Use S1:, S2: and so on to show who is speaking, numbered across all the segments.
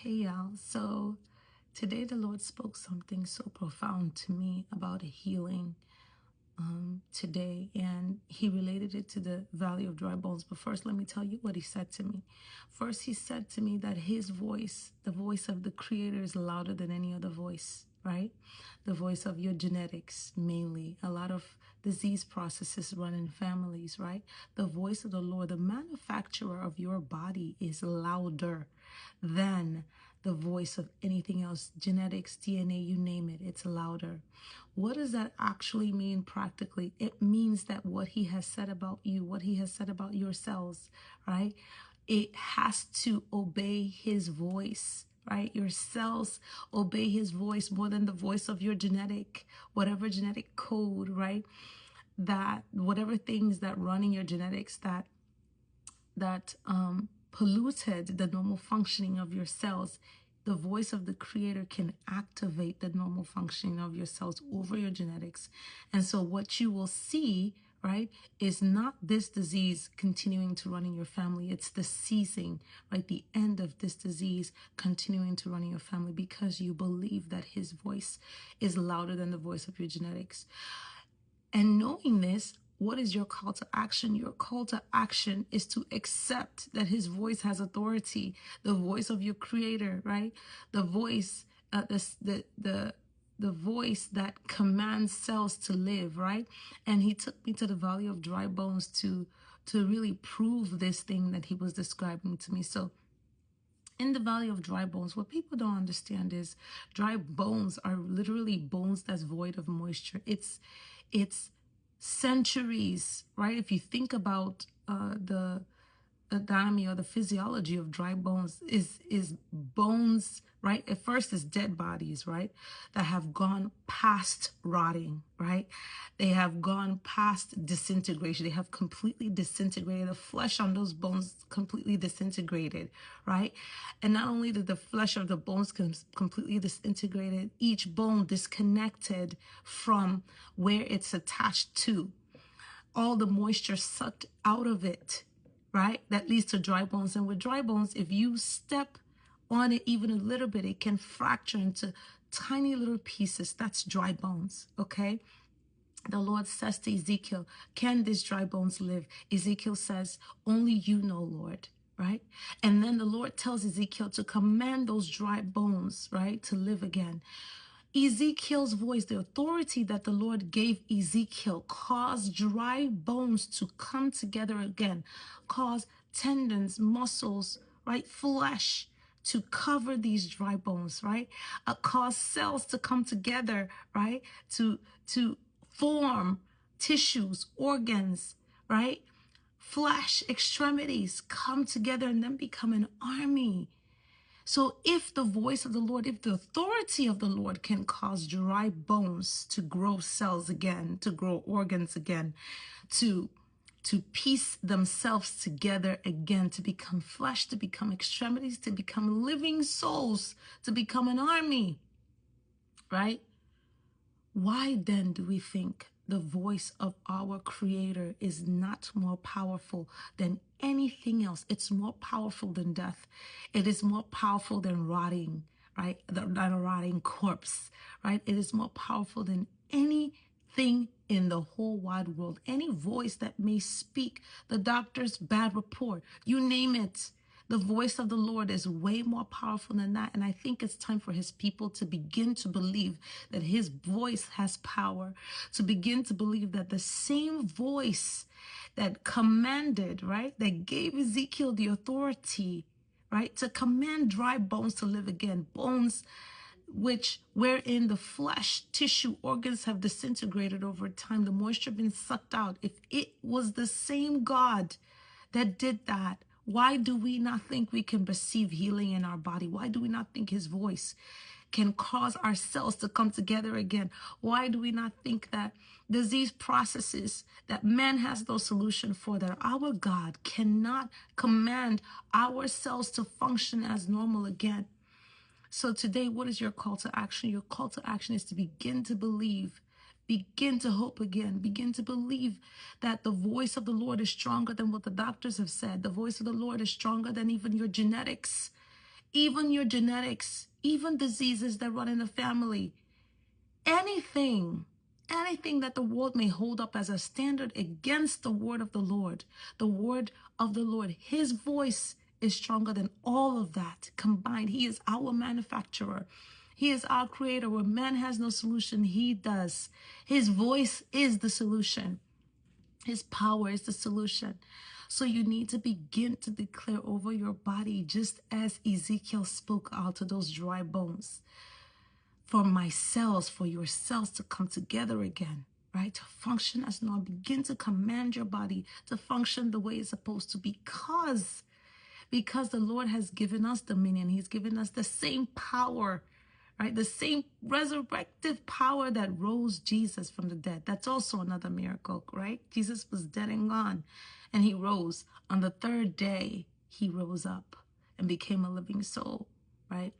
S1: Hey y'all, so today the Lord spoke something so profound to me about a healing today, and he related it to the valley of dry bones. But first, let me tell you what he said to me. First, he said to me that his voice, the voice of the Creator, is louder than any other voice, right? The voice of your genetics, mainly. A lot of disease processes run in families, right? The voice of the Lord, the manufacturer of your body, is louder than the voice of anything else. Genetics, DNA, you name it, it's louder. What does that actually mean practically? It means that what he has said about you, what he has said about your cells, right? It has to obey his voice, right? Your cells obey his voice more than the voice of your whatever genetic code, right? That whatever things that run in your genetics that polluted the normal functioning of your cells, the voice of the Creator can activate the normal functioning of your cells over your genetics. And so what you will see, right, is not this disease continuing to run in your family. It's the ceasing, right, the end of this disease continuing to run in your family, because you believe that his voice is louder than the voice of your genetics. And knowing this, what is your call to action? Your call to action is to accept that his voice has authority, the voice of your Creator, right? The voice, the voice that commands cells to live, right? And he took me to the valley of dry bones to really prove this thing that he was describing to me. So in the valley of dry bones, what people don't understand is dry bones are literally bones that's void of moisture. It's centuries, right? If you think about the anatomy or the physiology of dry bones, is bones, right? At first it's dead bodies, right, that have gone past rotting, right? They have gone past disintegration. They have completely disintegrated. The flesh on those bones completely disintegrated, right? And not only did the flesh of the bones completely disintegrated, each bone disconnected from where it's attached to. All the moisture sucked out of it, right? That leads to dry bones. And with dry bones, if you step on it even a little bit, it can fracture into tiny little pieces. That's dry bones, okay? The Lord says to Ezekiel, can these dry bones live? Ezekiel says, only you know, Lord, right? And then the Lord tells Ezekiel to command those dry bones, right, to live again. Ezekiel's voice, the authority that the Lord gave Ezekiel, caused dry bones to come together again, caused tendons, muscles, right, flesh to cover these dry bones, right? Cause cells to come together, right, to form tissues, organs, right? Flesh, extremities come together and then become an army. So if the voice of the Lord, if the authority of the Lord can cause dry bones to grow cells again, to grow organs again, to piece themselves together again, to become flesh, to become extremities, to become living souls, to become an army, right? Why then do we think the voice of our Creator is not more powerful than anything else? It's more powerful than death. It is more powerful than rotting, right? Than a rotting corpse, right? It is more powerful than anything in the whole wide world. Any voice that may speak the doctor's bad report, you name it. The voice of the Lord is way more powerful than that. And I think it's time for his people to begin to believe that his voice has power, to begin to believe that the same voice that commanded, right, that gave Ezekiel the authority, right, to command dry bones to live again, bones wherein the flesh, tissue, organs have disintegrated over time, the moisture been sucked out. If it was the same God that did that, why do we not think we can receive healing in our body? Why do we not think his voice can cause our cells to come together again? Why do we not think that disease processes that man has no solution for, that our God cannot command our cells to function as normal again? So today, what is your call to action? Your call to action is to begin to believe, begin to hope again, begin to believe that the voice of the Lord is stronger than what the doctors have said. The voice of the Lord is stronger than even your genetics. even your genetics, even diseases that run in the family, anything that the world may hold up as a standard against the word of the Lord, the word of the Lord, his voice is stronger than all of that combined. He is our manufacturer. He is our creator. Where man has no solution, he does. His voice is the solution. His power is the solution. So you need to begin to declare over your body, just as Ezekiel spoke out to those dry bones, for my cells, for your cells to come together again, right? To function as normal. Begin to command your body to function the way it's supposed to, because the Lord has given us dominion. He's given us the same power, right? The same resurrective power that rose Jesus from the dead. That's also another miracle, right? Jesus was dead and gone, and he rose. On the third day, he rose up and became a living soul, right?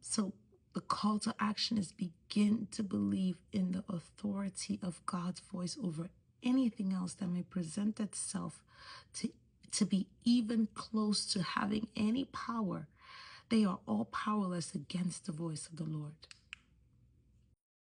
S1: So the call to action is begin to believe in the authority of God's voice over anything else that may present itself to be even close to having any power. They are all powerless against the voice of the Lord.